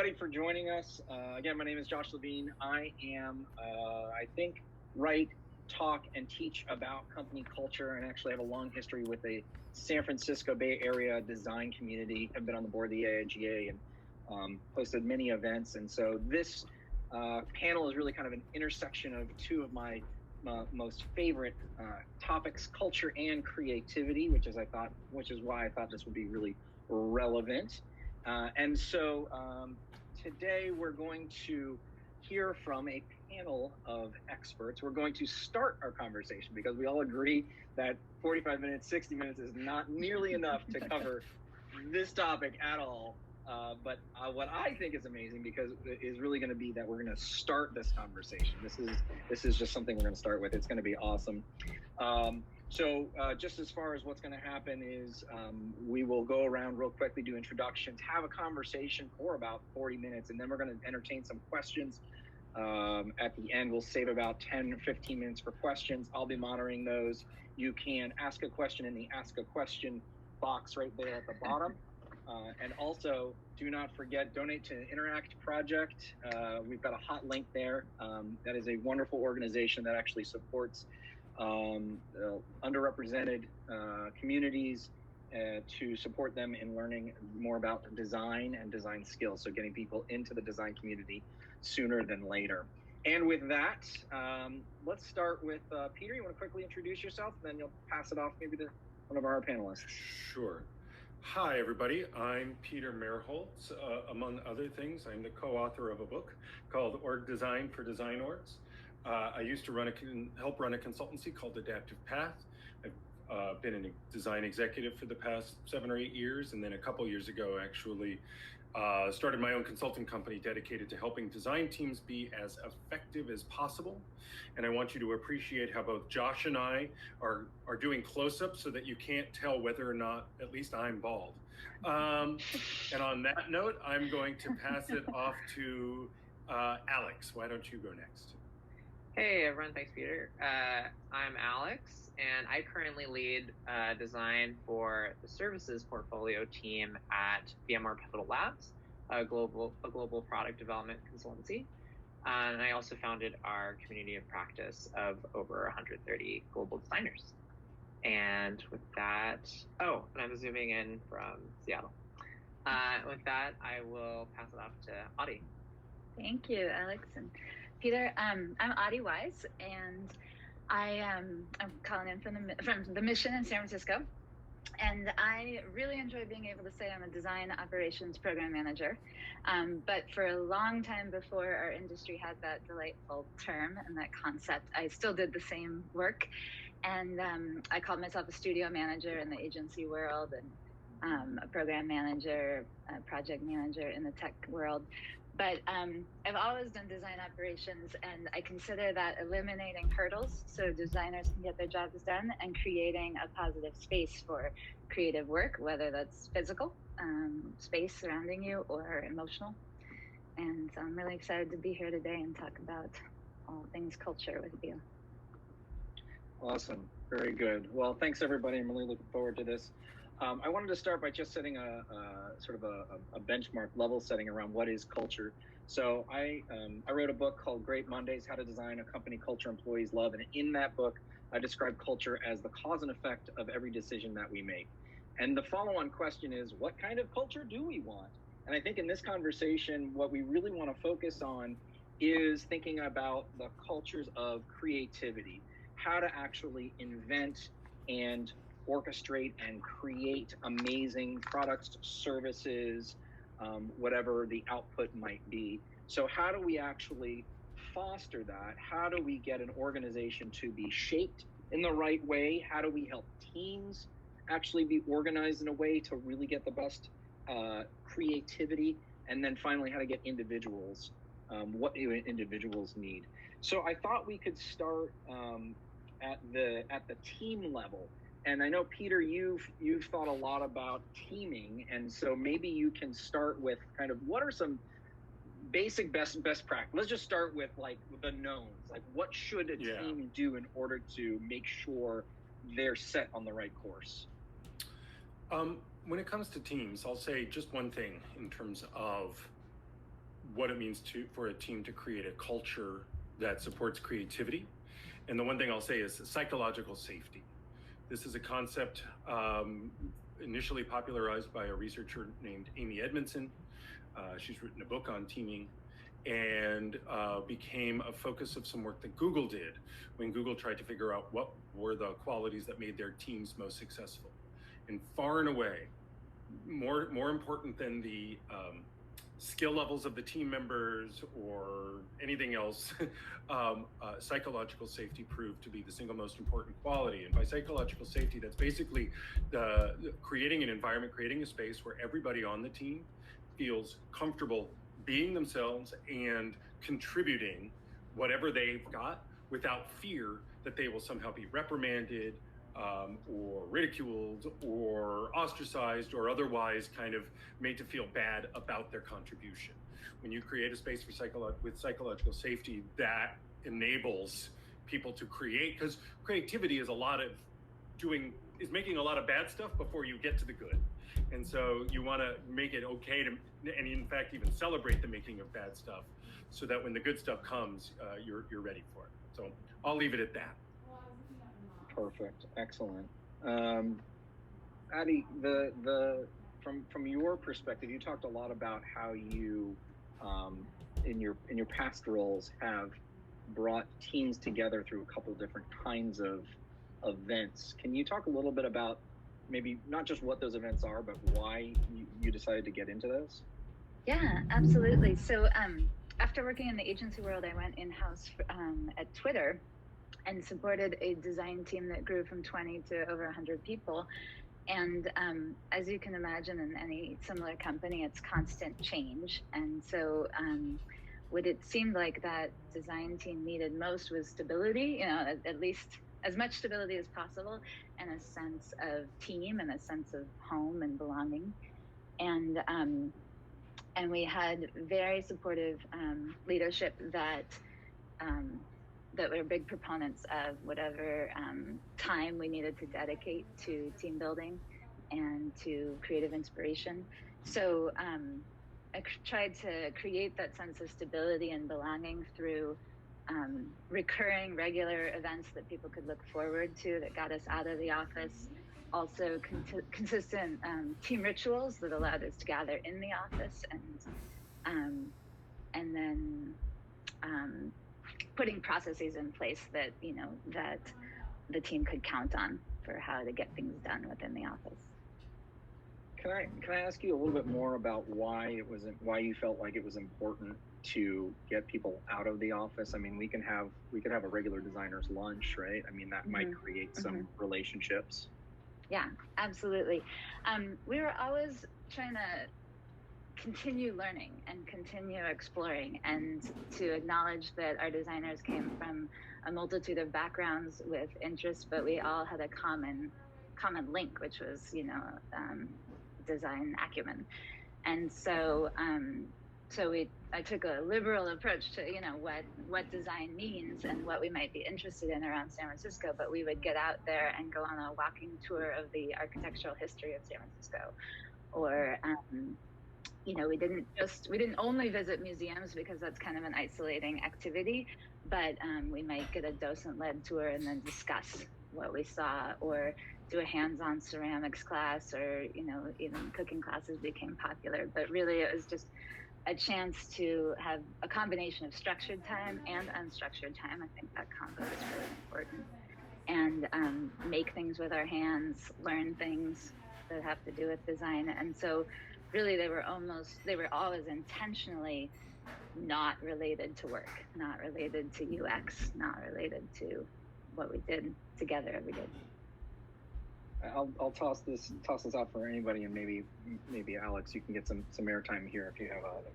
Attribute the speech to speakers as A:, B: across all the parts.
A: everybody for joining us. Again, my name is Josh Levine. I am, I think, write, talk, and teach about company culture, and actually have a long history with the San Francisco Bay Area design community. I've been on the board of the AIGA and hosted many events. And so this panel is really kind of an intersection of two of my most favorite topics, culture and creativity, which is why I thought this would be really relevant. And so today we're going to hear from a panel of experts. We're going to start our conversation because we all agree that 45 minutes, 60 minutes is not nearly enough to cover this topic at all. But what I think is amazing because is really going to be that we're going to start this conversation. This is just something we're going to start with. It's going to be awesome. So just as far as what's going to happen is we will go around real quickly, do introductions, have a conversation for about 40 minutes, and then we're going to entertain some questions. At the end, we'll save about 10 or 15 minutes for questions. I'll be monitoring those. You can ask a question in the Ask a Question box right there at the bottom. And also, do not forget, donate to Interact Project. We've got a hot link there. That is a wonderful organization that actually supports underrepresented communities to support them in learning more about design and design skills. So getting people into the design community sooner than later. And with that, let's start with Peter. You want to quickly introduce yourself, and then you'll pass it off maybe to one of our panelists.
B: Sure. Hi, everybody. I'm Peter Merholtz. Among other things, I'm the co-author of a book called Org Design for Design Orgs. I used to help run a consultancy called Adaptive Path. I've been a design executive for the past 7 or 8 years, and then a couple years ago, actually, started my own consulting company dedicated to helping design teams be as effective as possible. And I want you to appreciate how both Josh and I are doing close-ups so that you can't tell whether or not at least I'm bald. And on that note, I'm going to pass it off to Alex. Why don't you go next?
C: Hey everyone, thanks Peter. I'm Alex, and I currently lead design for the services portfolio team at VMware Pivotal Labs, a global product development consultancy. And I also founded our community of practice of over 130 global designers. And with that, and I'm zooming in from Seattle. With that, I will pass it off to Audie.
D: Thank you, Alex and Peter. I'm Audie Wise, and I'm calling in from the Mission in San Francisco. And I really enjoy being able to say I'm a design operations program manager. But for a long time before our industry had that delightful term and that concept, I still did the same work. And I called myself a studio manager in the agency world, and a program manager, a project manager in the tech world. But I've always done design operations, and I consider that eliminating hurdles so designers can get their jobs done and creating a positive space for creative work, whether that's physical space surrounding you or emotional. And so I'm really excited to be here today and talk about all things culture with you.
A: Awesome. Very good. Well, thanks everybody. I'm really looking forward to this. I wanted to start by just setting a sort of a benchmark level setting around what is culture. So I wrote a book called Great Mondays, How to Design a Company Culture Employees Love. And in that book, I describe culture as the cause and effect of every decision that we make. And the follow-on question is, what kind of culture do we want? And I think in this conversation, what we really want to focus on is thinking about the cultures of creativity, how to actually invent and orchestrate and create amazing products, services, whatever the output might be. So how do we actually foster that? How do we get an organization to be shaped in the right way? How do we help teams actually be organized in a way to really get the best creativity? And then finally, how to get individuals, what do individuals need? So I thought we could start at the team level. And I know, Peter, you've thought a lot about teaming, and so maybe you can start with kind of what are some basic best practice. Let's just start with like the knowns. Like, what should a team do in order to make sure they're set on the right course?
B: When it comes to teams, I'll say just one thing in terms of what it means for a team to create a culture that supports creativity. And the one thing I'll say is psychological safety. This is a concept initially popularized by a researcher named Amy Edmondson. She's written a book on teaming, and became a focus of some work that Google did when Google tried to figure out what were the qualities that made their teams most successful. And far and away, more important than the skill levels of the team members or anything else, psychological safety proved to be the single most important quality. And by psychological safety, that's basically creating an environment, creating a space where everybody on the team feels comfortable being themselves and contributing whatever they've got without fear that they will somehow be reprimanded or ridiculed or ostracized or otherwise kind of made to feel bad about their contribution. When you create a space for with psychological safety, that enables people to create, because creativity is making a lot of bad stuff before you get to the good. And so you want to make it okay to, and in fact, even celebrate the making of bad stuff, so that when the good stuff comes, you're ready for it. So I'll leave it at that.
A: Perfect, excellent. Adi, from your perspective, you talked a lot about how you, in your past roles, have brought teams together through a couple different kinds of events. Can you talk a little bit about maybe not just what those events are, but why you decided to get into those?
D: Yeah, absolutely. So after working in the agency world, I went in-house at Twitter and supported a design team that grew from 20 to over 100 people. And as you can imagine, in any similar company, it's constant change. And so what it seemed like that design team needed most was stability, at least as much stability as possible, and a sense of team and a sense of home and belonging. And we had very supportive leadership that were big proponents of whatever time we needed to dedicate to team building and to creative inspiration. So I tried to create that sense of stability and belonging through recurring, regular events that people could look forward to that got us out of the office. Also consistent team rituals that allowed us to gather in the office, and then putting processes in place that that the team could count on for how to get things done within the office.
A: Can I ask you a little bit more about why you felt like it was important to get people out of the office? I mean, we could have a regular designer's lunch, right? I mean, that might create some relationships.
D: Yeah, absolutely. We were always trying to continue learning and continue exploring, and to acknowledge that our designers came from a multitude of backgrounds with interests, but we all had a common link, which was design acumen. And so I took a liberal approach to what design means and what we might be interested in around San Francisco, but we would get out there and go on a walking tour of the architectural history of San Francisco, or we didn't only visit museums, because that's kind of an isolating activity, but we might get a docent-led tour and then discuss what we saw, or do a hands-on ceramics class, or even cooking classes became popular. But really, it was just a chance to have a combination of structured time and unstructured time. I think that combo is really important. And make things with our hands, learn things that have to do with design. And so really they were always intentionally not related to work, not related to UX, not related to what we did together every day.
A: I'll toss this out for anybody, and maybe Alex, you can get some airtime here if you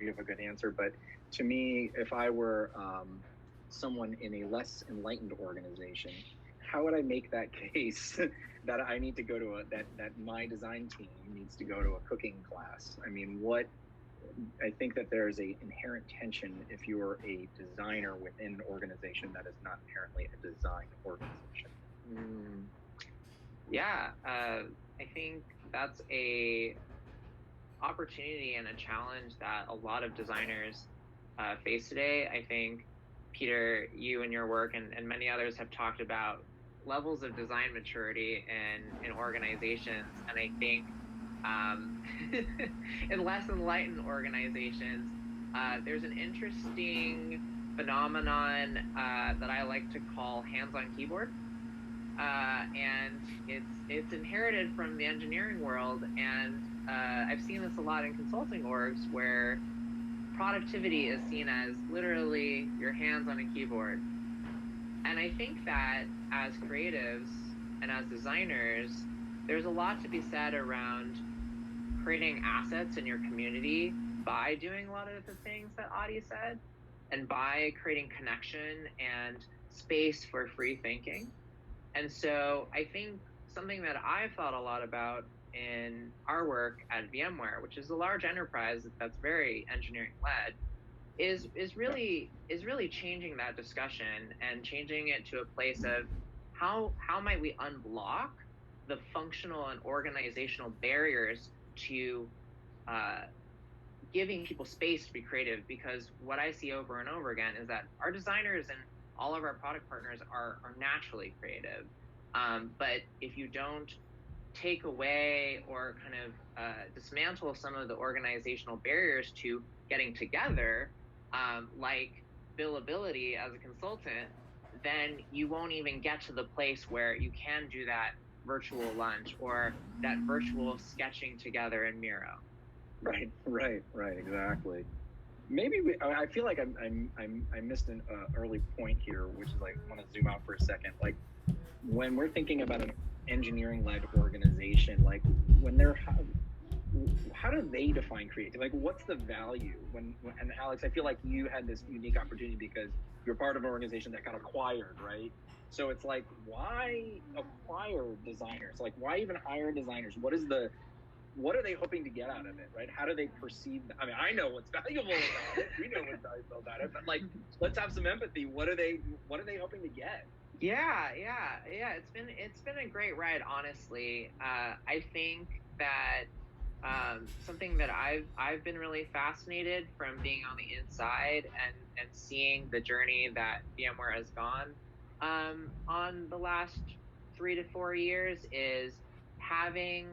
A: have a good answer. But to me, if I were someone in a less enlightened organization, how would I make that case that I need to go to that my design team needs to go to a cooking class? I mean, I think that there's a inherent tension if you're a designer within an organization that is not inherently a design organization.
C: Yeah, I think that's a opportunity and a challenge that a lot of designers face today. I think, Peter, you and your work and many others have talked about levels of design maturity in organizations, and I think in less enlightened organizations, there's an interesting phenomenon that I like to call hands-on keyboard, and it's inherited from the engineering world, and I've seen this a lot in consulting orgs where productivity is seen as literally your hands on a keyboard. And I think that as creatives and as designers, there's a lot to be said around creating assets in your community by doing a lot of the things that Adi said, and by creating connection and space for free thinking. And so I think something that I've thought a lot about in our work at VMware, which is a large enterprise that's very engineering led, is really changing that discussion and changing it to a place of how might we unblock the functional and organizational barriers to giving people space to be creative. Because what I see over and over again is that our designers and all of our product partners are naturally creative, but if you don't take away or kind of dismantle some of the organizational barriers to getting together, like billability as a consultant, then you won't even get to the place where you can do that virtual lunch or that virtual sketching together in Miro.
A: Right, exactly. Maybe I feel like I missed an early point here, which is like, I want to zoom out for a second. Like, when we're thinking about an engineering-led organization, like when they're, how do they define creative? Like, what's the value? And Alex, I feel like you had this unique opportunity because you're part of an organization that got acquired, right? So it's like, why acquire designers? Like, why even hire designers? What are they hoping to get out of it, right? How do they perceive that? I mean, I know what's valuable about it. We know what's valuable about it, but like, let's have some empathy. What are they hoping to get?
C: Yeah. It's been a great ride, honestly. I think that something that I've been really fascinated from being on the inside and seeing the journey that VMware has gone on the last 3 to 4 years is having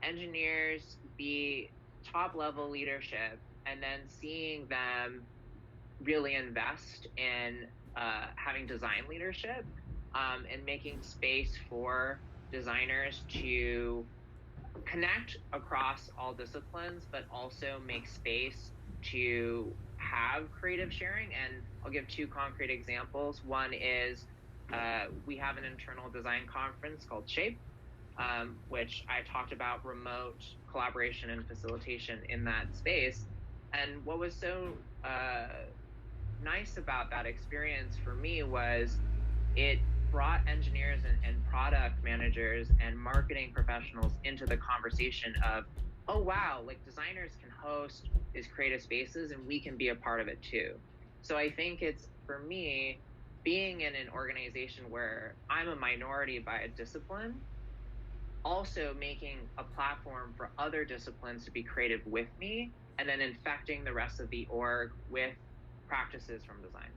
C: engineers be top level leadership and then seeing them really invest in having design leadership and making space for designers to connect across all disciplines, but also make space to have creative sharing. And I'll give 2 concrete examples. One is we have an internal design conference called Shape, which I talked about remote collaboration and facilitation in that space. And what was so nice about that experience for me was it brought engineers and product managers and marketing professionals into the conversation of, oh wow, like designers can host these creative spaces and we can be a part of it too. So I think it's, for me, being in an organization where I'm a minority by a discipline, also making a platform for other disciplines to be creative with me, and then infecting the rest of the org with practices from design.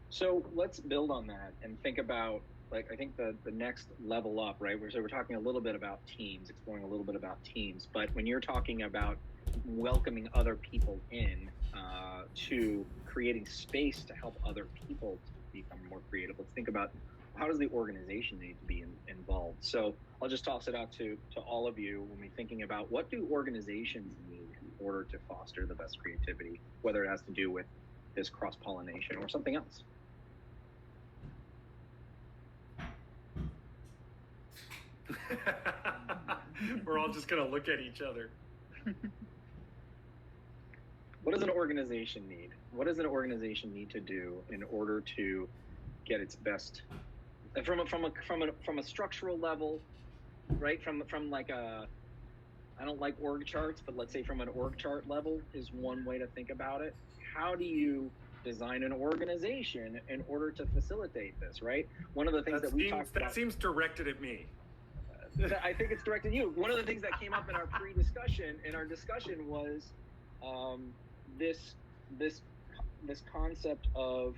A: So let's build on that and think about, like, I think the next level up, right? So we're talking a little bit about teams, exploring a little bit about teams, but when you're talking about welcoming other people in to creating space to help other people to become more creative, let's think about, how does the organization need to be involved? So I'll just toss it out to all of you when we're thinking about, what do organizations need in order to foster the best creativity, whether it has to do with this cross-pollination or something else?
B: We're all just going to look at each other.
A: What does an organization need? What does an organization need to do in order to get its best, from a structural level, right? From like a, I don't like org charts, but let's say from an org chart level is one way to think about it. How do you design an organization in order to facilitate this, right? One of the things that we talked about.
B: That seems directed at me.
A: I think it's directed at you. One of the things that came up in our discussion was this concept of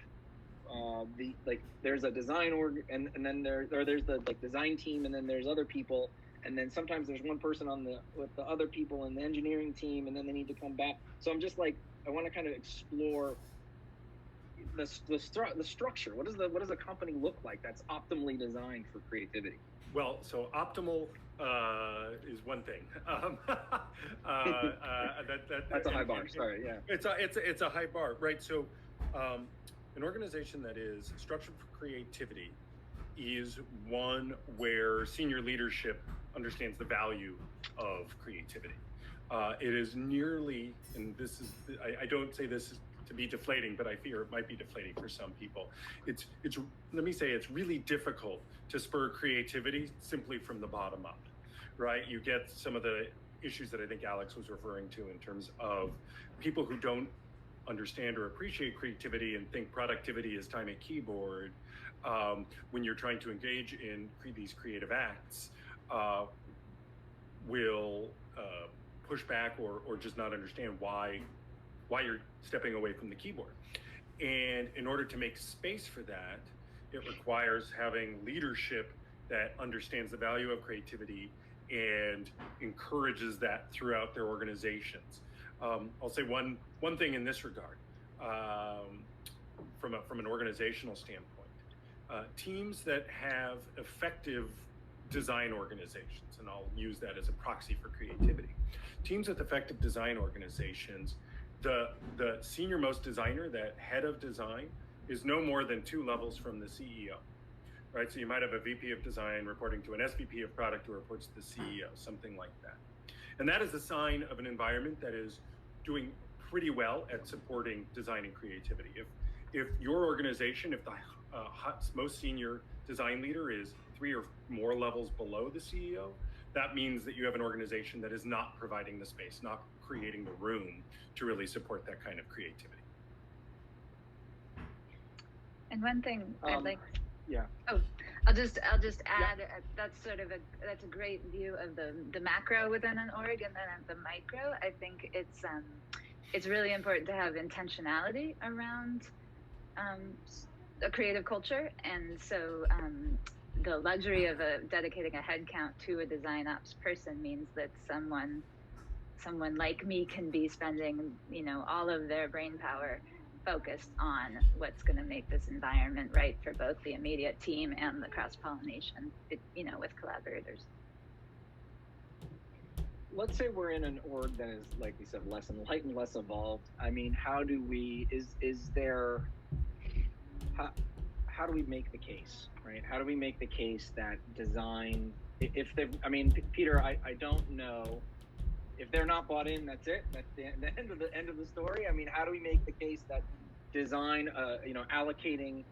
A: there's a design org, and then there's the design team, and then there's other people, and then sometimes there's one person with the other people in the engineering team, and then they need to come back. So I'm just like, I want to kind of explore the structure. What does a company look like that's optimally designed for creativity?
B: Well, so optimal is one thing.
A: That's a high bar. Sorry, yeah.
B: It's a high bar, right? So, an organization that is structured for creativity is one where senior leadership understands the value of creativity. It is nearly, and this is, I don't say this to be deflating, but I fear it might be deflating for some people. It's let me say, it's really difficult to spur creativity simply from the bottom up, right? You get some of the issues that I think Alex was referring to in terms of people who don't understand or appreciate creativity and think productivity is time at keyboard. When you're trying to engage in these creative acts, will push back or just not understand why you're stepping away from the keyboard. And in order to make space for that, it requires having leadership that understands the value of creativity and encourages that throughout their organizations. I'll say one thing in this regard, from an organizational standpoint. Teams that have effective design organizations, and I'll use that as a proxy for creativity. Teams with effective design organizations, the senior most designer, that head of design, is no more than 2 levels from the CEO, right? So you might have a VP of design reporting to an SVP of product who reports to the CEO, something like that. And that is a sign of an environment that is doing pretty well at supporting design and creativity. If your organization, if the most senior design leader is 3 or more levels below the CEO, that means that you have an organization that is not providing the space, not creating the room to really support that kind of creativity.
D: And one thing I'd like,
A: yeah.
D: Oh, I'll just add, yeah. That's a great view of the macro within an org, and then at the micro, I think it's really important to have intentionality around a creative culture, and so the luxury of dedicating a headcount to a design ops person means that someone like me can be spending all of their brain power focused on what's going to make this environment right for both the immediate team and the cross-pollination, with collaborators.
A: Let's say we're in an org that is, like we said, less enlightened, less evolved. I mean, how do we make the case, right? How do we make the case that design, Peter, I don't know. If they're not bought in, that's it. That's the end of the story. I mean, how do we make the case that design, allocating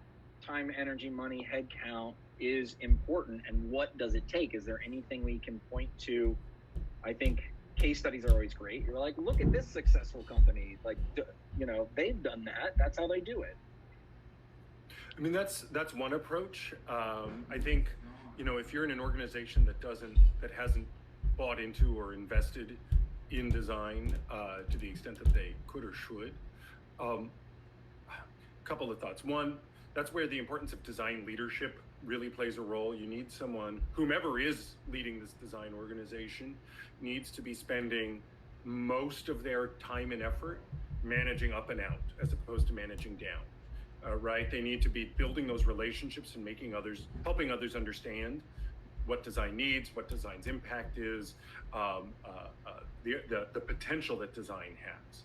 A: time, energy, money, headcount is important, and what does it take? Is there anything we can point to? I think case studies are always great. You're like, look at this successful company. Like, they've done that. That's how they do it.
B: I mean, that's one approach. I think, if you're in an organization that hasn't bought into or invested in design to the extent that they could or should. Couple of thoughts. One, that's where the importance of design leadership really plays a role. You need someone, whomever is leading this design organization, needs to be spending most of their time and effort managing up and out as opposed to managing down. Right? They need to be building those relationships and helping others understand what design needs, what design's impact is, the potential that design has,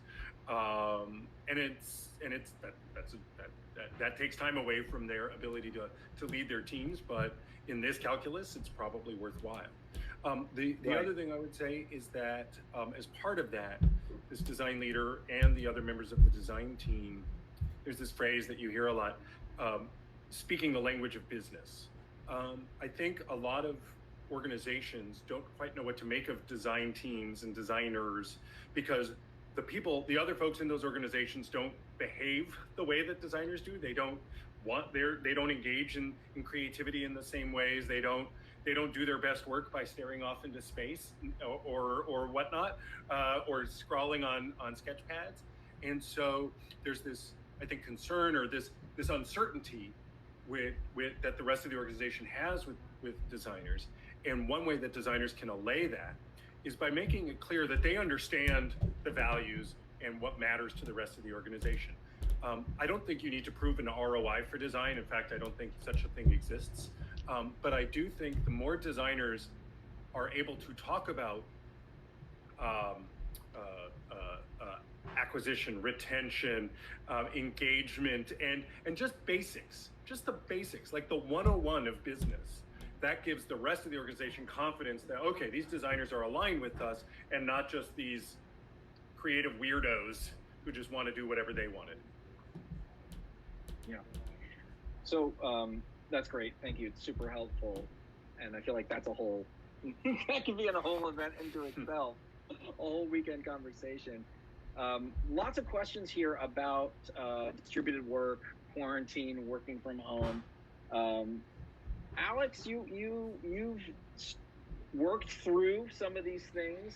B: that takes time away from their ability to lead their teams. But in this calculus, it's probably worthwhile. The other thing I would say is that as part of that, this design leader and the other members of the design team, there's this phrase that you hear a lot, speaking the language of business. I think a lot of organizations don't quite know what to make of design teams and designers because the other folks in those organizations don't behave the way that designers do. They don't engage in creativity in the same ways. They don't do their best work by staring off into space or whatnot, or scrawling on sketch pads. And so there's this, I think, concern or this uncertainty with that the rest of the organization has with designers. And one way that designers can allay that is by making it clear that they understand the values and what matters to the rest of the organization. I don't think you need to prove an ROI for design. In fact, I don't think such a thing exists. But I do think the more designers are able to talk about acquisition, retention, engagement, and just basics, just the basics, like the 101 of business, that gives the rest of the organization confidence that, okay, these designers are aligned with us and not just these creative weirdos who just want to do whatever they wanted.
A: Yeah. So that's great. Thank you. It's super helpful. And I feel like that's a whole, that could be in a whole event into itself, a whole weekend conversation. Lots of questions here about distributed work, quarantine, working from home. Alex, you've worked through some of these things.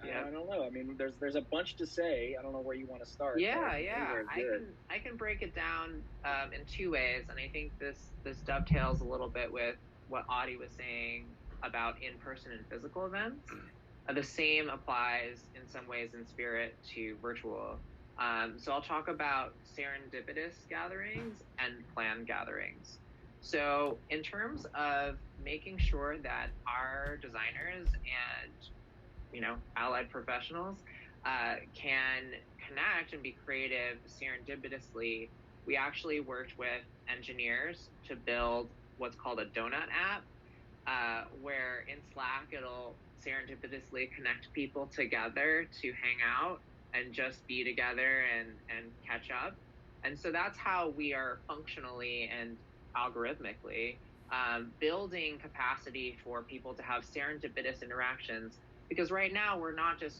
C: Yeah.
A: I don't know. I mean, there's a bunch to say. I don't know where you want to start.
C: Yeah. I can break it down in two ways, and I think this dovetails a little bit with what Audie was saying about in-person and physical events. The same applies in some ways in spirit to virtual. So I'll talk about serendipitous gatherings and planned gatherings. So in terms of making sure that our designers and, allied professionals can connect and be creative serendipitously, we actually worked with engineers to build what's called a donut app, where in Slack it'll serendipitously connect people together to hang out and just be together and catch up. And so that's how we are functionally and algorithmically building capacity for people to have serendipitous interactions, because right now we're not just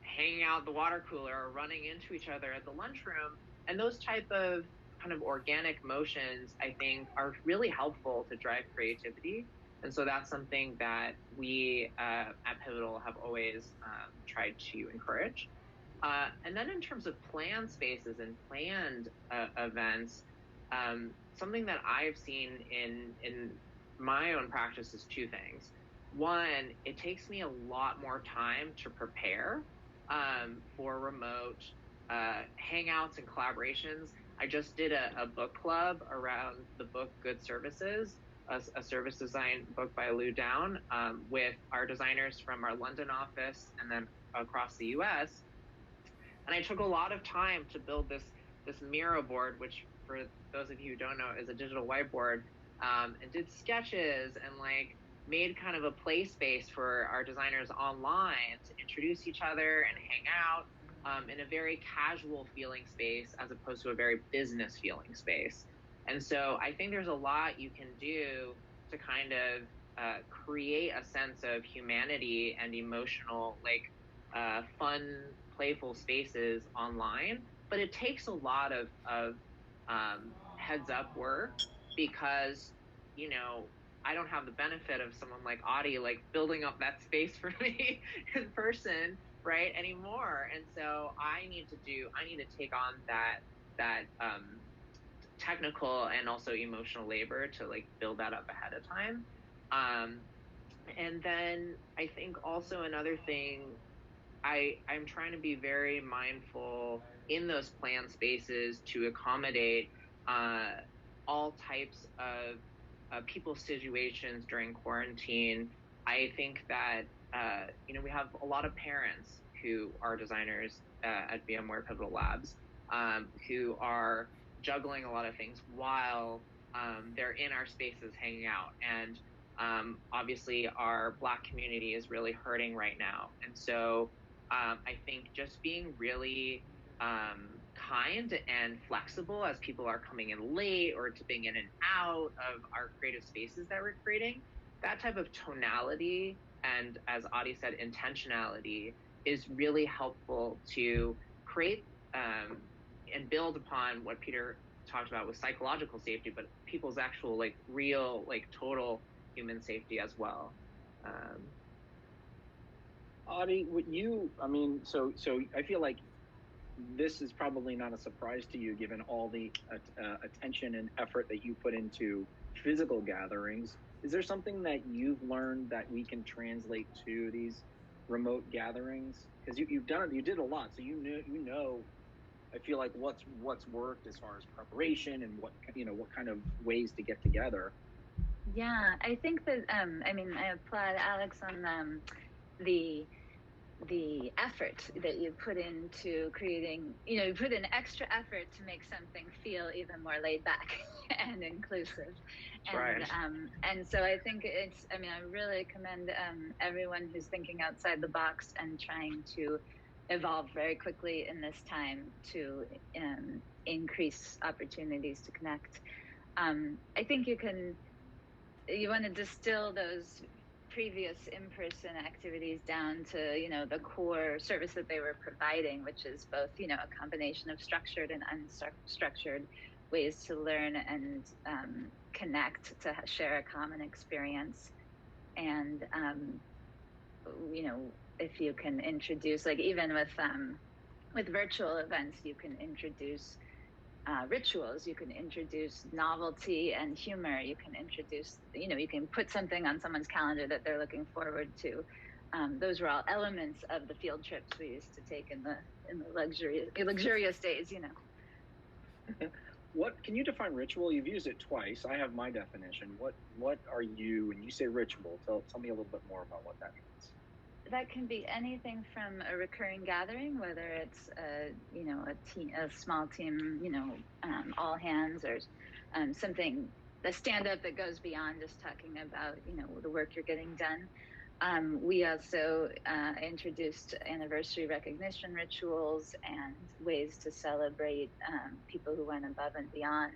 C: hanging out at the water cooler or running into each other at the lunchroom, and those type of kind of organic motions, I think, are really helpful to drive creativity. And so that's something that we at Pivotal have always tried to encourage. And then in terms of planned spaces and planned events, something that I've seen in my own practice is two things. One, it takes me a lot more time to prepare for remote hangouts and collaborations. I just did a book club around the book Good Services, a service design book by Lou Downe, with our designers from our London office and then across the US. And I took a lot of time to build this Miro board, which for those of you who don't know is a digital whiteboard, and did sketches and made kind of a play space for our designers online to introduce each other and hang out in a very casual feeling space as opposed to a very business feeling space. And so I think there's a lot you can do to kind of create a sense of humanity and emotional, fun, playful spaces online. But it takes a lot of heads up work, because, I don't have the benefit of someone like Audie, building up that space for me in person, right, anymore. And so I need to take on that technical and also emotional labor to build that up ahead of time. And then I think also another thing, I'm trying to be very mindful in those planned spaces to accommodate all types of people's situations during quarantine. I think that, we have a lot of parents who are designers at VMware Pivotal Labs, who are juggling a lot of things while they're in our spaces hanging out. And obviously our Black community is really hurting right now. And so I think just being really kind and flexible as people are coming in late or dipping in and out of our creative spaces that we're creating, that type of tonality and, as Audie said, intentionality is really helpful to create and build upon what Peter talked about with psychological safety, but people's actual real total human safety as well.
A: Audie, so I feel like this is probably not a surprise to you, given all the attention and effort that you put into physical gatherings. Is there something that you've learned that we can translate to these remote gatherings? Because you did a lot, so you know. I feel like what's worked as far as preparation and what kind of ways to get together.
D: Yeah, I think that I applaud Alex on the effort that you put into creating. You put in extra effort to make something feel even more laid back and inclusive. And
C: right.
D: And so I think I really commend everyone who's thinking outside the box and trying to evolve very quickly in this time to increase opportunities to connect. I think you want to distill those previous in-person activities down to the core service that they were providing, which is both a combination of structured and unstructured ways to learn and connect, to share a common experience. And if you can introduce, like, even with virtual events, you can introduce rituals, you can introduce novelty and humor, you can introduce, you can put something on someone's calendar that they're looking forward to. Those were all elements of the field trips we used to take in the luxurious days,
A: What can you define ritual? You've used it twice. I have my definition. What are you, when you say ritual? Tell me a little bit more about what that means.
D: That can be anything from a recurring gathering, whether it's a small team, all hands, or a stand-up that goes beyond just talking about the work you're getting done. We also introduced anniversary recognition rituals and ways to celebrate people who went above and beyond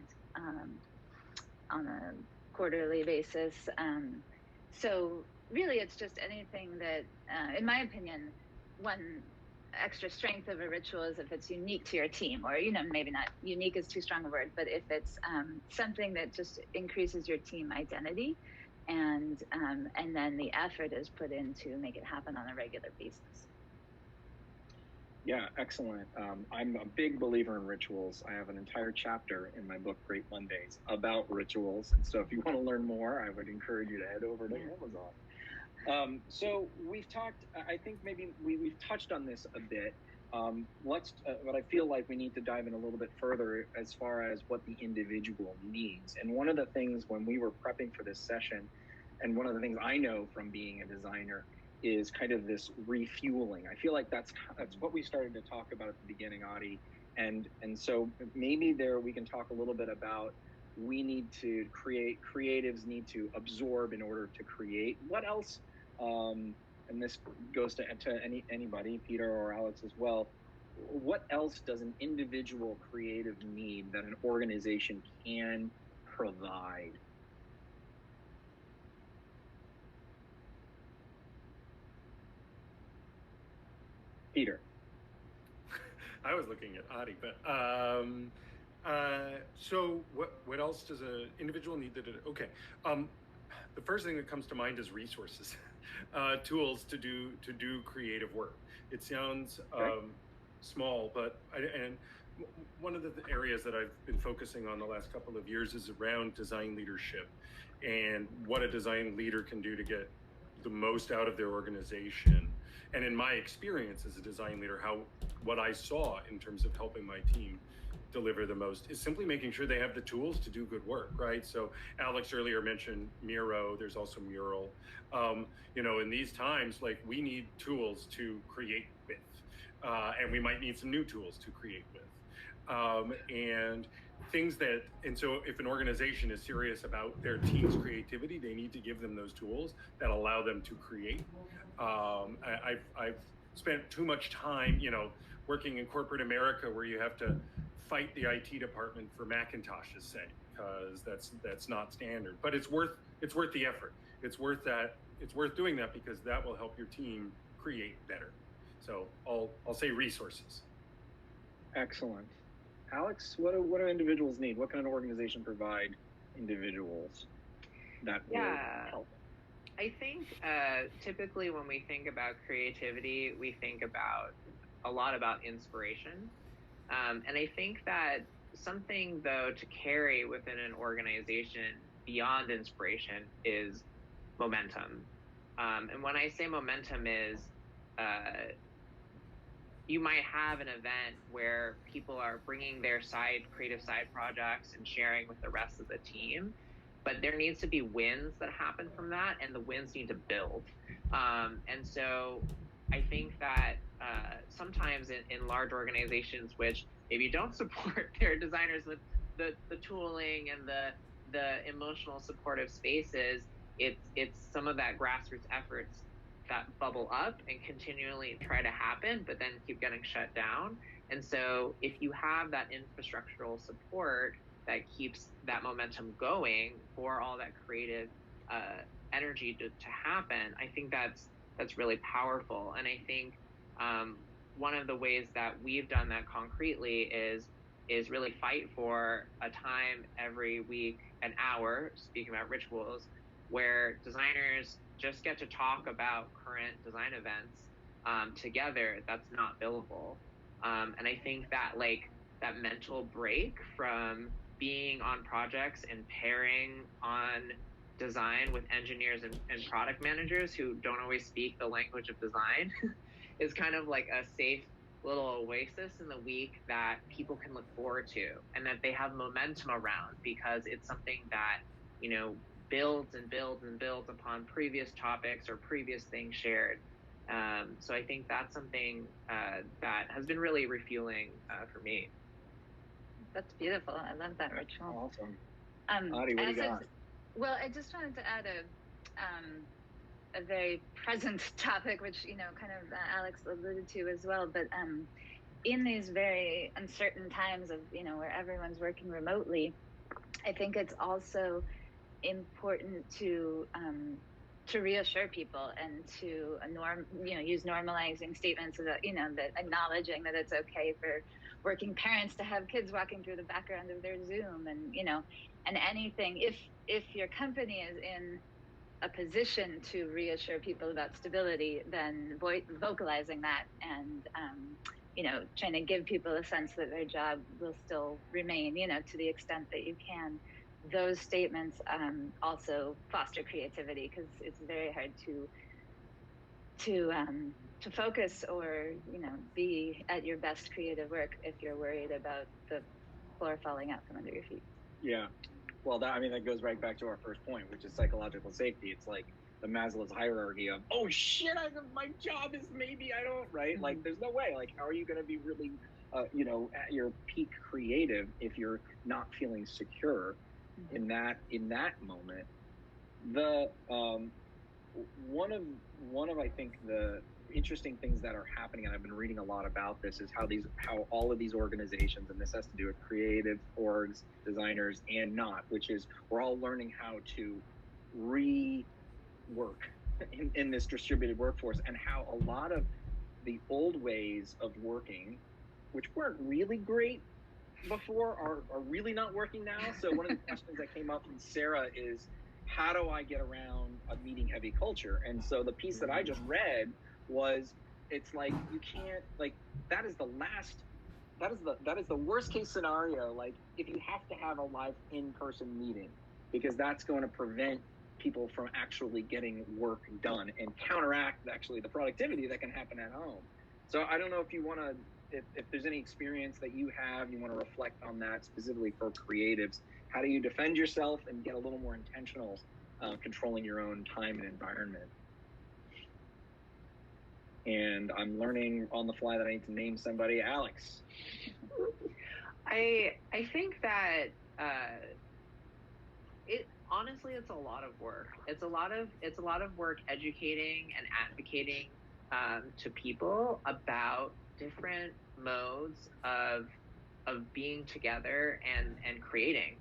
D: on a quarterly basis. So really, it's just anything that, in my opinion, one extra strength of a ritual is if it's unique to your team, or maybe not unique is too strong a word, but if it's something that just increases your team identity, and then the effort is put in to make it happen on a regular basis.
A: Yeah, excellent. I'm a big believer in rituals. I have an entire chapter in my book, Great Mondays, about rituals. And so if you want to learn more, I would encourage you to head over to Amazon. So we've talked, I think maybe we've touched on this a bit. But I feel like we need to dive in a little bit further as far as what the individual needs. And one of the things when we were prepping for this session, and one of the things I know from being a designer, is kind of this refueling. I feel like that's what we started to talk about at the beginning, Adi. And so maybe there we can talk a little bit about, we need to creatives need to absorb in order to create. What else? And this goes to anybody, Peter or Alex as well. What else does an individual creative need that an organization can provide? Peter.
B: I was looking at Adi, but so what else does an individual need? Okay, the first thing that comes to mind is resources, tools to do creative work. It sounds small, but one of the areas that I've been focusing on the last couple of years is around design leadership, and what a design leader can do to get the most out of their organization. And in my experience as a design leader, what I saw in terms of helping my team deliver the most is simply making sure they have the tools to do good work, right? So Alex earlier mentioned Miro, there's also Mural. In these times, like, we need tools to create with, and we might need some new tools to create with. And so if an organization is serious about their team's creativity, they need to give them those tools that allow them to create. I've spent too much time, working in corporate America, where you have to fight the IT department for Macintosh's sake, because that's not standard. But it's worth the effort. It's worth doing that, because that will help your team create better. So I'll say resources.
A: Excellent. Alex, what do individuals need? What can an organization provide individuals that will help?
C: I think typically when we think about creativity, we think a lot about inspiration. And I think that something, though, to carry within an organization beyond inspiration is momentum. And when I say momentum is, you might have an event where people are bringing their creative side projects and sharing with the rest of the team, but there needs to be wins that happen from that, and the wins need to build. And so I think that sometimes in large organizations, which maybe don't support their designers with the tooling and the emotional supportive spaces, it's some of that grassroots efforts that bubble up and continually try to happen, but then keep getting shut down. And so if you have that infrastructural support that keeps that momentum going for all that creative energy to happen, I think that's really powerful. And I think one of the ways that we've done that concretely is really fight for a time every week, an hour, speaking about rituals, where designers just get to talk about current design events together. That's not billable. And I think that that mental break from being on projects and pairing on design with engineers and product managers who don't always speak the language of design is kind of like a safe little oasis in the week that people can look forward to, and that they have momentum around, because it's something that, builds and builds and builds upon previous topics or previous things shared. So I think that's something that has been really refueling for me.
D: That's beautiful. I love that ritual.
A: Awesome. Audie, what do you got?
D: Well, I just wanted to add a very present topic, which kind of Alex alluded to as well. But in these very uncertain times of where everyone's working remotely, I think it's also important to reassure people and to use normalizing statements that that acknowledging that it's okay for working parents to have kids walking through the background of their Zoom, and anything, if your company is in a position to reassure people about stability, then vocalizing that and trying to give people a sense that their job will still remain, to the extent that you can. Those statements also foster creativity, because it's very hard to focus or be at your best creative work if you're worried about the floor falling out from under your feet.
A: Yeah, well, that goes right back to our first point, which is psychological safety. It's like the Maslow's hierarchy of, oh shit, my job is maybe I don't, right?
D: Mm-hmm.
A: Like, there's no way. Like, how are you going to be really, at your peak creative if you're not feeling secure? In that moment? The one of I think the interesting things that are happening, and I've been reading a lot about this, is how all of these organizations, and this has to do with creative orgs, designers, and not, which is we're all learning how to rework in this distributed workforce, and how a lot of the old ways of working, which weren't really great before, are really not working now. So one of the questions that came up from Sarah is, how do I get around a meeting heavy culture? And so the piece that I just read was, it's like, you can't, like, that is the worst case scenario. Like, if you have to have a live in-person meeting, because that's going to prevent people from actually getting work done and counteract actually the productivity that can happen at home. So I don't know if you want to, if there's any experience that you want to reflect on that specifically for creatives. How do you defend yourself and get a little more intentional controlling your own time and environment? And I'm learning on the fly that I need to name somebody. Alex.
C: I think that honestly, it's a lot of work. It's a lot of work educating and advocating to people about different modes of being together and creating.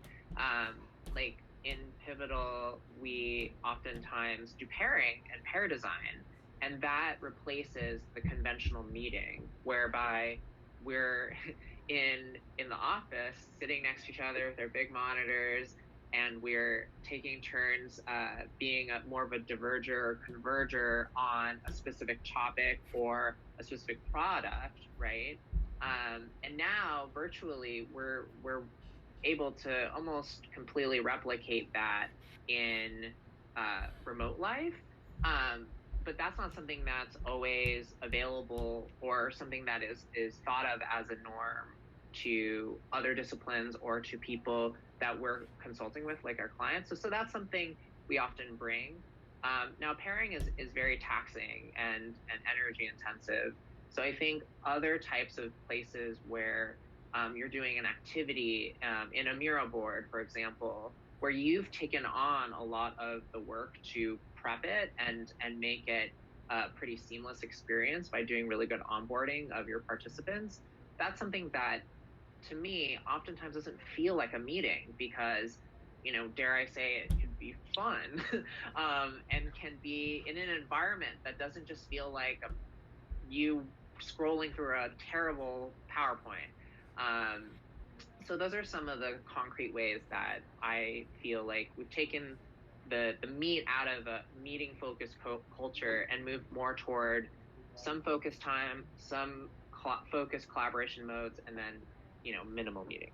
C: Like in Pivotal, we oftentimes do pairing and pair design, and that replaces the conventional meeting whereby we're in the office sitting next to each other with our big monitors, and we're taking turns being more of a diverger or converger on a specific topic or a specific product, right? And now virtually, we're able to almost completely replicate that in remote life. But that's not something that's always available or something that is thought of as a norm to other disciplines or to people that we're consulting with, like our clients. So that's something we often bring. Now, pairing is very taxing and energy intensive. So I think other types of places where you're doing an activity in a Miro board, for example, where you've taken on a lot of the work to prep it and make it a pretty seamless experience by doing really good onboarding of your participants. That's something that, to me, oftentimes doesn't feel like a meeting because, dare I say, it could be fun and can be in an environment that doesn't just feel like you scrolling through a terrible PowerPoint. So those are some of the concrete ways that I feel like we've taken the meat out of a meeting-focused culture and moved more toward some focus time, some focused collaboration modes, and then, minimal meetings.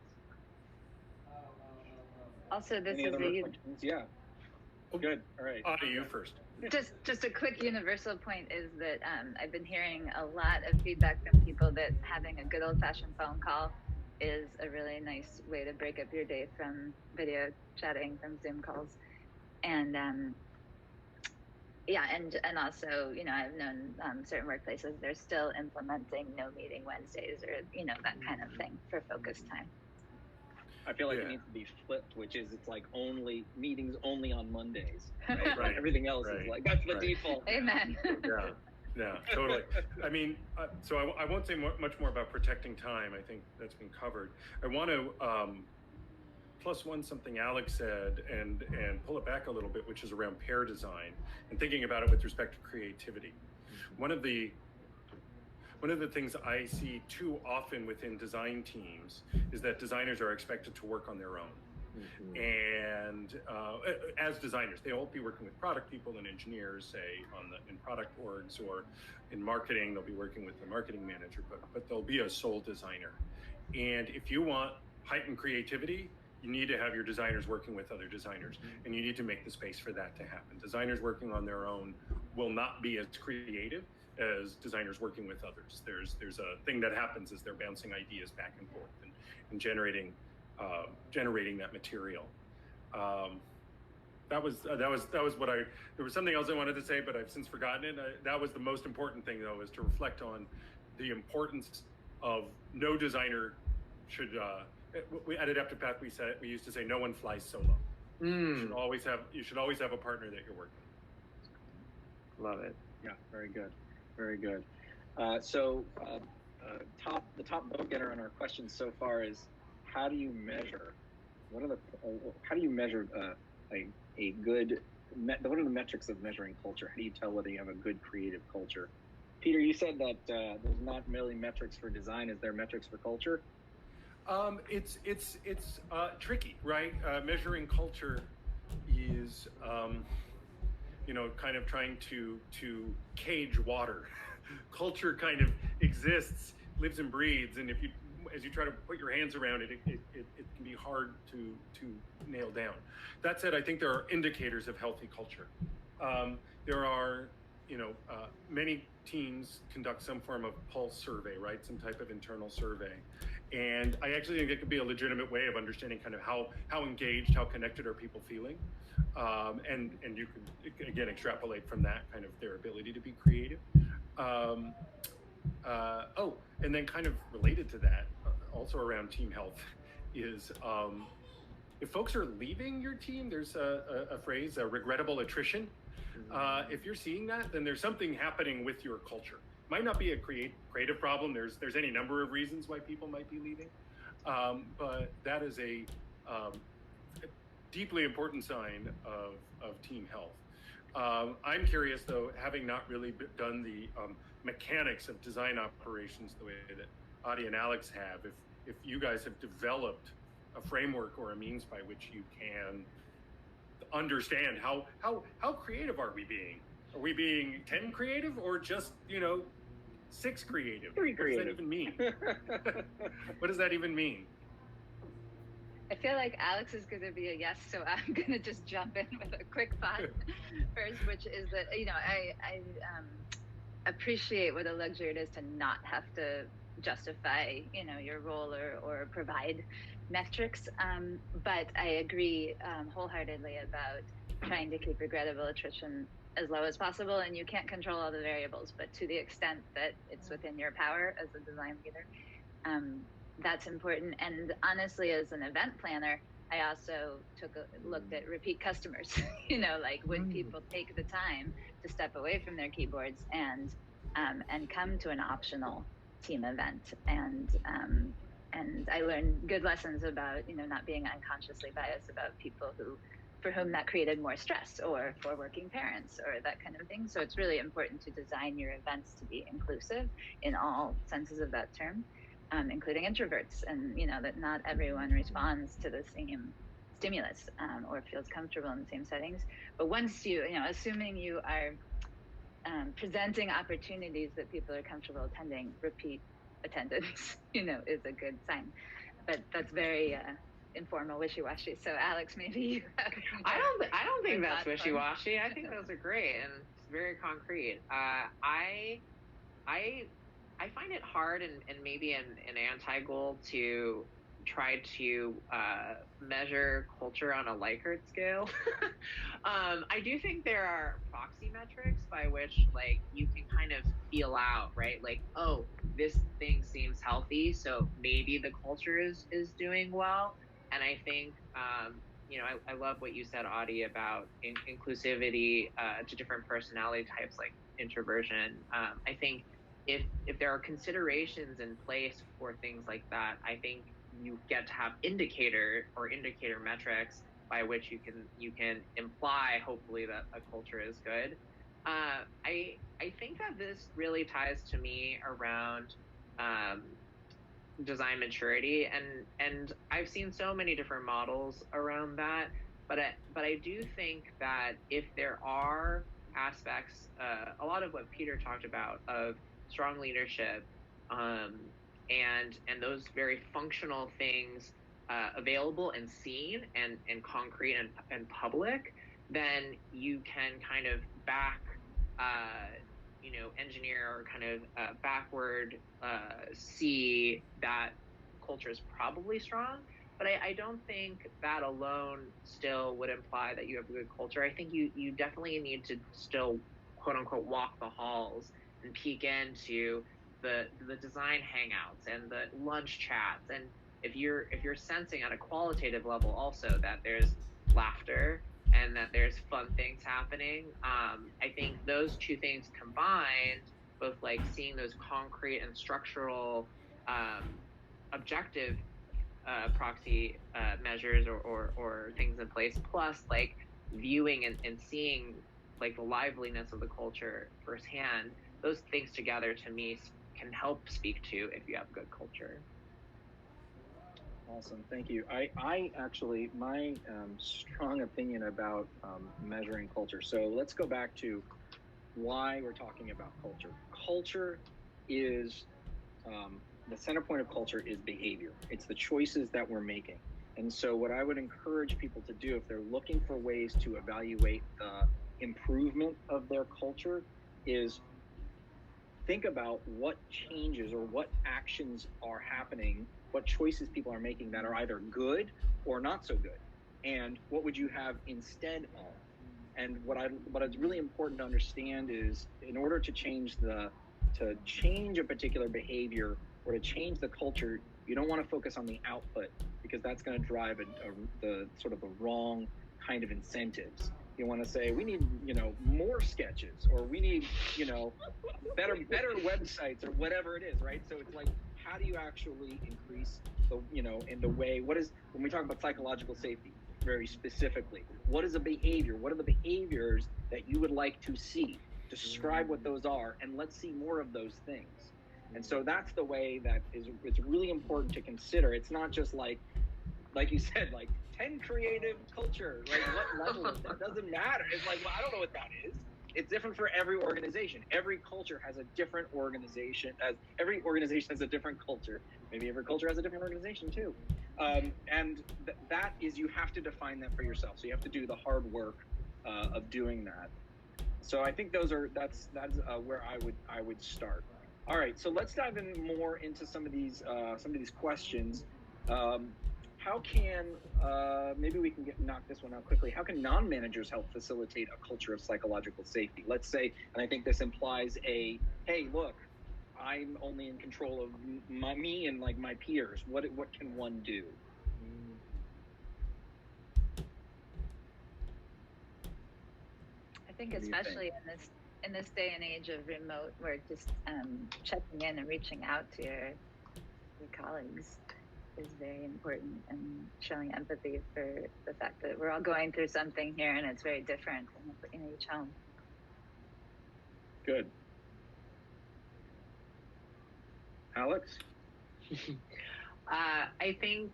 D: Also, this
A: Any
D: is
A: other
D: a
A: reflections? Yeah. Oh, good. All right.
B: You first.
D: just a quick universal point is that I've been hearing a lot of feedback from people that having a good old-fashioned phone call is a really nice way to break up your day from video chatting, from Zoom calls. And yeah, and also, I've known certain workplaces, they're still implementing no meeting Wednesdays or, that kind of thing for focus time.
A: I feel like it needs to be flipped, which is it's like meetings only on Mondays. Right?
B: Right.
A: Everything else is like, that's the default.
D: Amen.
B: Yeah, totally. I mean, so I won't say much more about protecting time. I think that's been covered. I want to plus one something Alex said and pull it back a little bit, which is around pair design and thinking about it with respect to creativity. One of the things I see too often within design teams is that designers are expected to work on their own. And as designers, they'll be working with product people and engineers, say in product orgs, or in marketing, they'll be working with the marketing manager, but they'll be a sole designer. And if you want heightened creativity, you need to have your designers working with other designers, and you need to make the space for that to happen. Designers working on their own will not be as creative as designers working with others. There's a thing that happens as they're bouncing ideas back and forth and generating that material. That was what there was something else I wanted to say, but I've since forgotten it. That was the most important thing, though, is to reflect on the importance of no designer should, at Adaptive Path, we used to say no one flies solo. You should always have a partner that you're working with.
C: Love it.
A: Yeah, very good. Very good. So the top vote getter on our questions so far is, how do you measure? How do you measure a good? What are the metrics of measuring culture? How do you tell whether you have a good creative culture? Peter, you said that there's not really metrics for design. Is there metrics for culture?
B: It's tricky, right? Measuring culture is kind of trying to cage water. Culture kind of exists, lives and breathes, and as you try to put your hands around it, it can be hard to nail down. That said, I think there are indicators of healthy culture. There are, many teams conduct some form of pulse survey, right? Some type of internal survey. And I actually think it could be a legitimate way of understanding kind of how engaged, how connected are people feeling. And you could, again, extrapolate from that kind of their ability to be creative. And then kind of related to that, also around team health, is if folks are leaving your team, there's a phrase, regrettable attrition. If you're seeing that, then there's something happening with your culture. Might not be a creative problem. There's any number of reasons why people might be leaving, but that is a deeply important sign of team health. I'm curious, though, having not really done the mechanics of design operations the way that Adi and Alex have, if you guys have developed a framework or a means by which you can understand how creative are we being? Are we being 10 creative, or just 6 creative.
A: 3 creative.
B: What does that even mean? What does that even mean?
D: I feel like Alex is going to be a yes, so I'm going to just jump in with a quick thought first, which is that, I appreciate what a luxury it is to not have to justify, your role or provide metrics. But I agree wholeheartedly about trying to keep regrettable attrition as low as possible. And you can't control all the variables, but to the extent that it's within your power as a design leader, that's important. And honestly, as an event planner, I also looked at repeat customers, like when people take the time to step away from their keyboards and come to an optional team event. And I learned good lessons about, not being unconsciously biased about people for whom that created more stress, or for working parents or that kind of thing. So it's really important to design your events to be inclusive in all senses of that term. Including introverts, and that not everyone responds to the same stimulus or feels comfortable in the same settings. But once you, assuming you are presenting opportunities that people are comfortable attending, repeat attendance, is a good sign. But that's very informal, wishy-washy. So Alex, maybe you have.
C: I don't think that's wishy-washy. I think those are great and it's very concrete. I find it hard and maybe an anti-goal to try to measure culture on a Likert scale. I do think there are proxy metrics by which you can kind of feel out, right? Oh, this thing seems healthy, so maybe the culture is doing well. And I think, I love what you said, Audie, about inclusivity to different personality types like introversion. I think if there are considerations in place for things like that, I think you get to have indicator metrics by which you can imply, hopefully, that a culture is good. I think that this really ties to me around design maturity, and I've seen so many different models around that, but I do think that if there are aspects, a lot of what Peter talked about of strong leadership, and those very functional things available and seen and concrete and public, then you can kind of back, engineer or kind of backward see that culture is probably strong. But I don't think that alone still would imply that you have a good culture. I think you definitely need to still, quote unquote, walk the halls and peek into the design hangouts and the lunch chats. And if you're sensing at a qualitative level also that there's laughter and that there's fun things happening, I think those two things combined, both seeing those concrete and structural objective proxy measures or things in place, plus viewing and seeing the liveliness of the culture firsthand, those things together to me can help speak to if you have good culture.
A: Awesome, thank you. I actually, my strong opinion about measuring culture. So let's go back to why we're talking about culture. Culture is, the center point of culture is behavior. It's the choices that we're making. And so what I would encourage people to do if they're looking for ways to evaluate the improvement of their culture is think about what changes or what actions are happening, what choices people are making that are either good or not so good, and what would you have instead of. And what is really important to understand is, in order to change a particular behavior or to change the culture, you don't want to focus on the output, because that's going to drive the sort of the wrong kind of incentives. You want to say, we need, more sketches, or we need, better websites, or whatever it is, right? So it's how do you actually increase in the way, when we talk about psychological safety, very specifically, what is a behavior? What are the behaviors that you would like to see? Describe what those are, and let's see more of those things. And so that's the way that it's really important to consider. It's not just like you said, 10 creative culture, what level is that? Doesn't matter. It's well, I don't know what that is. it's different for every organization. Every culture has a different organization. Every organization has a different culture. Maybe every culture has a different organization too. And that is, you have to define that for yourself. So you have to do the hard work of doing that. So I think that's where I would start. All right, so let's dive in more into some of these questions. How can maybe we can knock this one out quickly? How can non-managers help facilitate a culture of psychological safety? Let's say, and I think this implies hey, look, I'm only in control of me and like my peers. What can one do?
D: I think especially in this day and age of remote work, just checking in and reaching out to your colleagues is very important, and showing empathy for the fact that we're all going through something here and it's very different in each home.
A: Good. Alex?
C: I think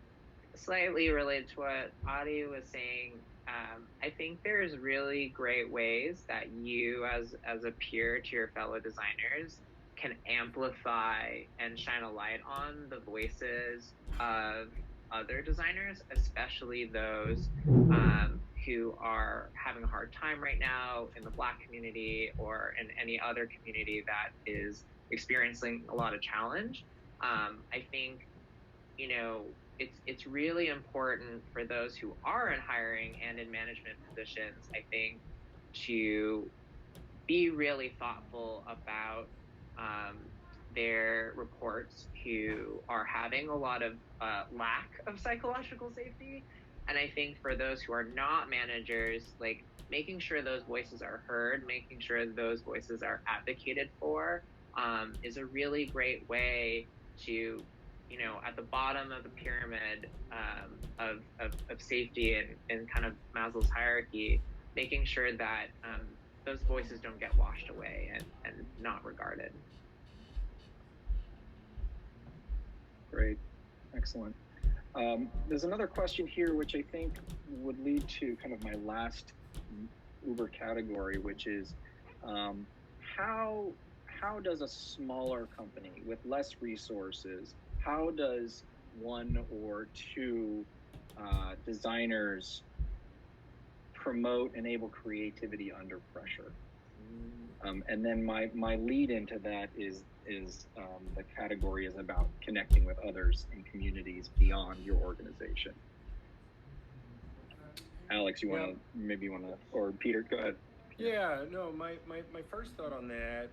C: slightly related to what Adi was saying, I think there's really great ways that you as a peer to your fellow designers can amplify and shine a light on the voices of other designers, especially those who are having a hard time right now in the Black community or in any other community that is experiencing a lot of challenge. I think, it's really important for those who are in hiring and in management positions, I think, to be really thoughtful about their reports who are having a lot of lack of psychological safety. And I think for those who are not managers, like making sure those voices are heard, making sure those voices are advocated for, is a really great way to, at the bottom of the pyramid of safety and kind of Maslow's hierarchy, making sure that those voices don't get washed away and not regarded.
A: Great, excellent. There's another question here, which I think would lead to kind of my last Uber category, which is how does a smaller company with less resources, how does one or two designers promote, enable creativity under pressure? And then my lead into that is the category is about connecting with others in communities beyond your organization. Alex, you want to, or Peter, go ahead.
B: Yeah, no, my first thought on that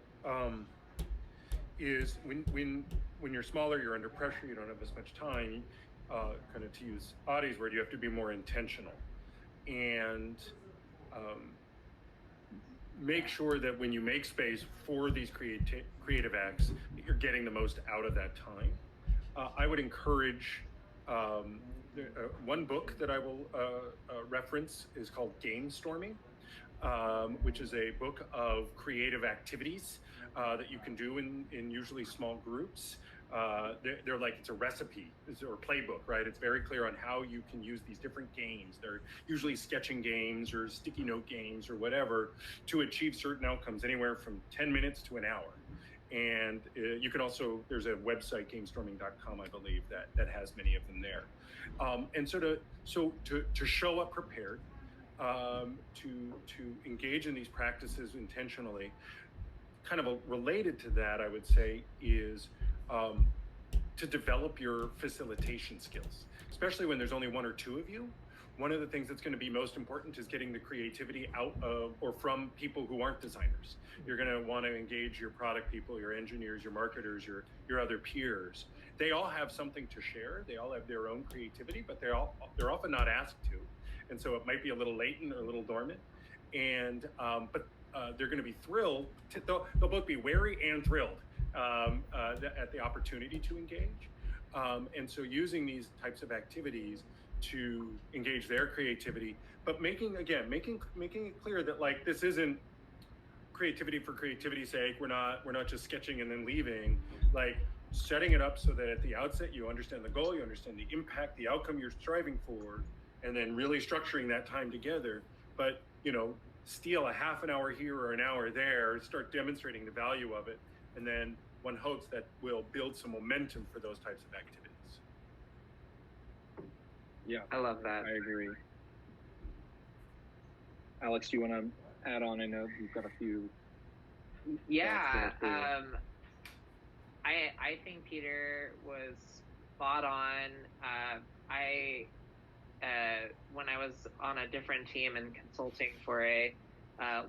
B: is when you're smaller, you're under pressure, you don't have as much time, kind of to use Adi's word, you have to be more intentional. And make sure that when you make space for these creative acts, that you're getting the most out of that time. I would encourage, one book that I will reference is called Game Storming, which is a book of creative activities that you can do in usually small groups. They're like, it's a recipe or playbook, right? It's very clear on how you can use these different games. They're usually sketching games or sticky note games or whatever to achieve certain outcomes, anywhere from 10 minutes to an hour. And you can also, there's a website, gamestorming.com, I believe, that has many of them there. And so to show up prepared, to engage in these practices intentionally, kind of related to that, I would say, is to develop your facilitation skills, especially when there's only one or two of you. One of the things that's going to be most important is getting the creativity out of or from people who aren't designers. You're going to want to engage your product people, your engineers, your marketers, your other peers. They all have something to share. They all have their own creativity, but they're often not asked to. And so it might be a little latent or a little dormant. And but they're going to be thrilled. They'll both be wary and thrilled at the opportunity to engage. And so using these types of activities to engage their creativity, but making it clear that, like, this isn't creativity for creativity's sake. We're not just sketching and then leaving. Like, setting it up so that at the outset you understand the goal, you understand the impact, the outcome you're striving for, and then really structuring that time together. But steal a half an hour here or an hour there, start demonstrating the value of it, and then one hopes that will build some momentum for those types of activities.
A: Yeah,
C: I love that.
A: I agree. Alex, do you want to add on? I know you've got a few.
C: Yeah, I think Peter was spot on. When I was on a different team and consulting for a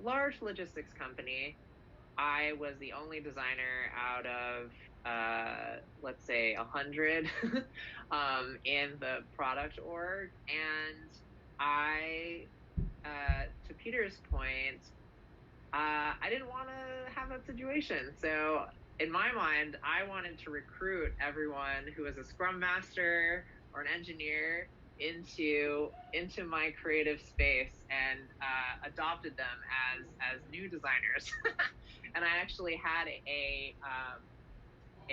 C: large logistics company, I was the only designer out of, let's say, 100 in the product org. And to Peter's point, I didn't want to have that situation. So in my mind, I wanted to recruit everyone who was a Scrum Master or an engineer into my creative space and adopted them as new designers. And I actually had a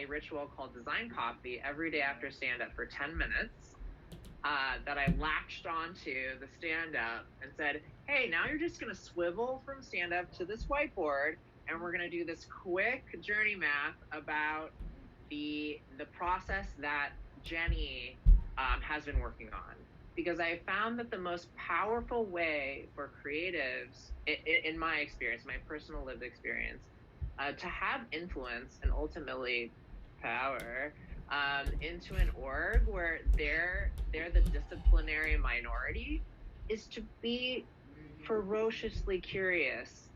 C: ritual called design coffee every day after stand-up for 10 minutes that I latched onto the stand-up and said, hey, now you're just going to swivel from stand-up to this whiteboard, and we're going to do this quick journey map about the process that Jenny has been working on. Because I found that the most powerful way for creatives, in my experience, my personal lived experience, to have influence and ultimately power into an org where they're the disciplinary minority, is to be ferociously curious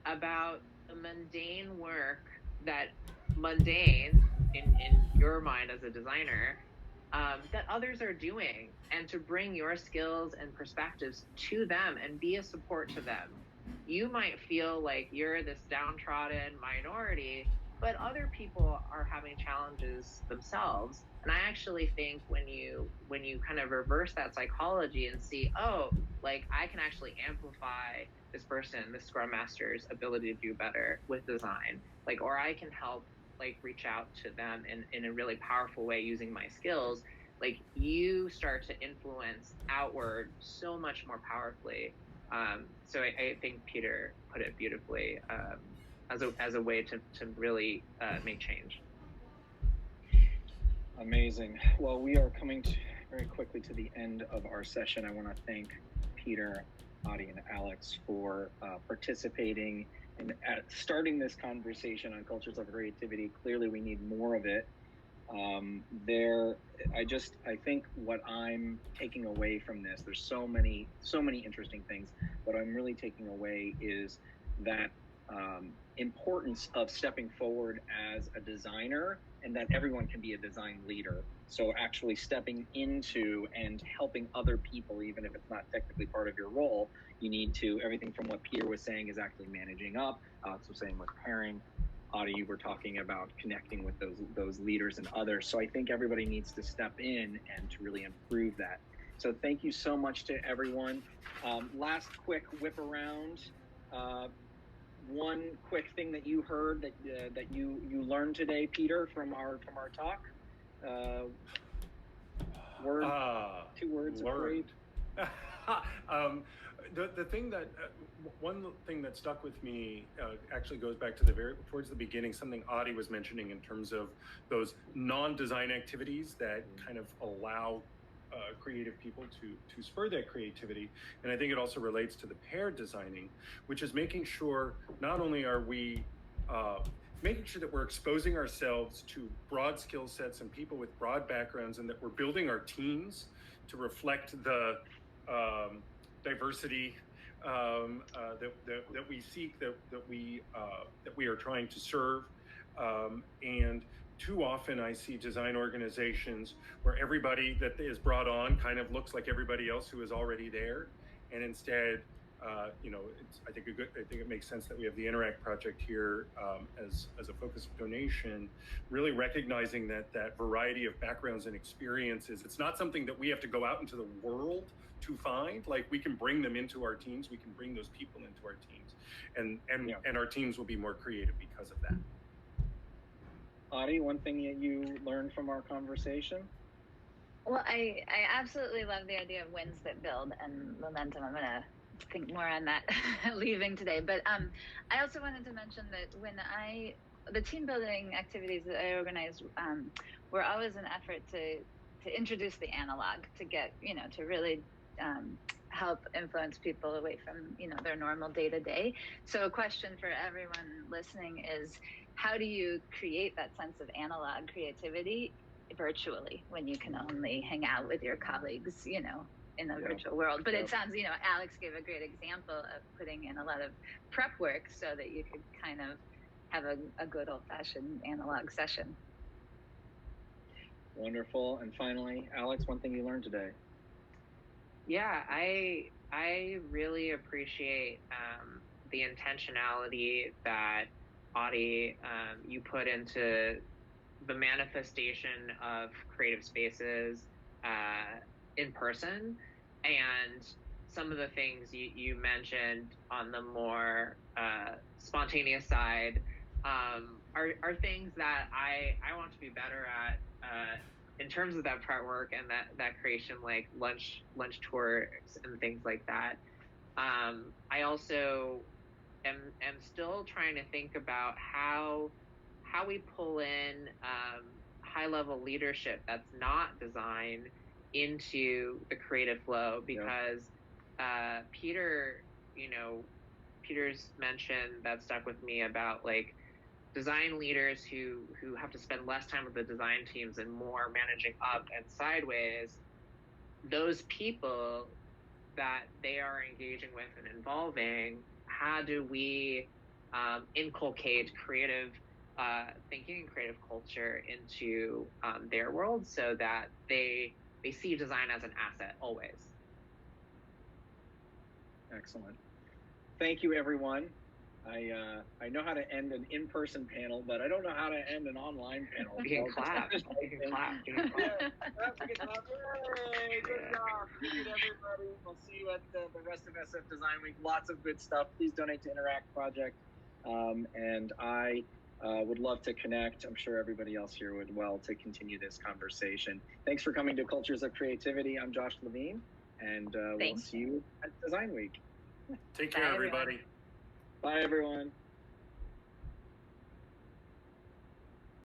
C: about the mundane work that in your mind as a designer, that others are doing, and to bring your skills and perspectives to them and be a support to them. You might feel like you're this downtrodden minority, but other people are having challenges themselves. And I actually think when you kind of reverse that psychology and see, oh, like I can actually amplify this person, this Scrum Master's ability to do better with design, like, or I can help like reach out to them in a really powerful way using my skills, like you start to influence outward so much more powerfully. So I think Peter put it beautifully as a way to really make change.
A: Amazing. Well, we are coming very quickly to the end of our session. I want to thank Peter, Adi, and Alex for participating and starting this conversation on cultures of creativity. Clearly, we need more of it. I think what I'm taking away from this, there's so many interesting things. What I'm really taking away is that importance of stepping forward as a designer, and that everyone can be a design leader. So actually stepping into and helping other people, even if it's not technically part of your role, you need to, everything from what Peter was saying is actually managing up. Alex was saying with pairing. Adi, you were talking about connecting with those leaders and others. So I think everybody needs to step in and to really improve that. So thank you so much to everyone. Last quick whip around. One quick thing that you heard that you learned today, Peter, from our talk. Two words of great.
B: The thing that one thing that stuck with me actually goes back to towards the beginning, something Adi was mentioning in terms of those non-design activities that kind of allow creative people to spur that creativity. And I think it also relates to the paired designing, which is making sure not only are we making sure that we're exposing ourselves to broad skill sets and people with broad backgrounds, and that we're building our teams to reflect the diversity that we seek, that we are trying to serve. And too often I see design organizations where everybody that is brought on kind of looks like everybody else who is already there, and instead, I think it makes sense that we have the Interact project here as a focus of donation, really recognizing that variety of backgrounds and experiences. It's not something that we have to go out into the world to find. Like, we can bring them into our teams. We can bring those people into our teams, and our teams will be more creative because of that.
A: Adi, one thing that you learned from our conversation?
D: Well, I absolutely love the idea of wins that build and momentum. I'm going to think more on that leaving today. But I also wanted to mention that when the team building activities that I organized were always an effort to introduce the analog, to get, to really help influence people away from, their normal day-to-day. So a question for everyone listening is, how do you create that sense of analog creativity virtually when you can only hang out with your colleagues, in a virtual world? But it sounds, Alex gave a great example of putting in a lot of prep work so that you could kind of have a good old-fashioned analog session.
A: Wonderful. And finally, Alex, one thing you learned today.
C: Yeah, I really appreciate the intentionality that Audie, you put into the manifestation of creative spaces in person, and some of the things you mentioned on the more spontaneous side are things that I want to be better at in terms of that prep work and that creation, like lunch tours and things like that. I also am still trying to think about how we pull in high level leadership that's not design into the creative flow, because Peter's mentioned that stuck with me about like design leaders who have to spend less time with the design teams and more managing up and sideways. Those people that they are engaging with and involving, how do we inculcate creative thinking and creative culture into their world so that they see design as an asset always?
A: Excellent. Thank you, everyone. I know how to end an in-person panel, but I don't know how to end an online panel.
C: You can clap. You can clap. You can clap.
A: Yay, good job. Thank you, everybody. We'll see you at the rest of SF Design Week. Lots of good stuff. Please donate to Interact Project. And I would love to connect. I'm sure everybody else here would to continue this conversation. Thanks for coming to Cultures of Creativity. I'm Josh Levine, and we'll see you at Design Week.
B: Take care, everybody.
A: Bye, everyone.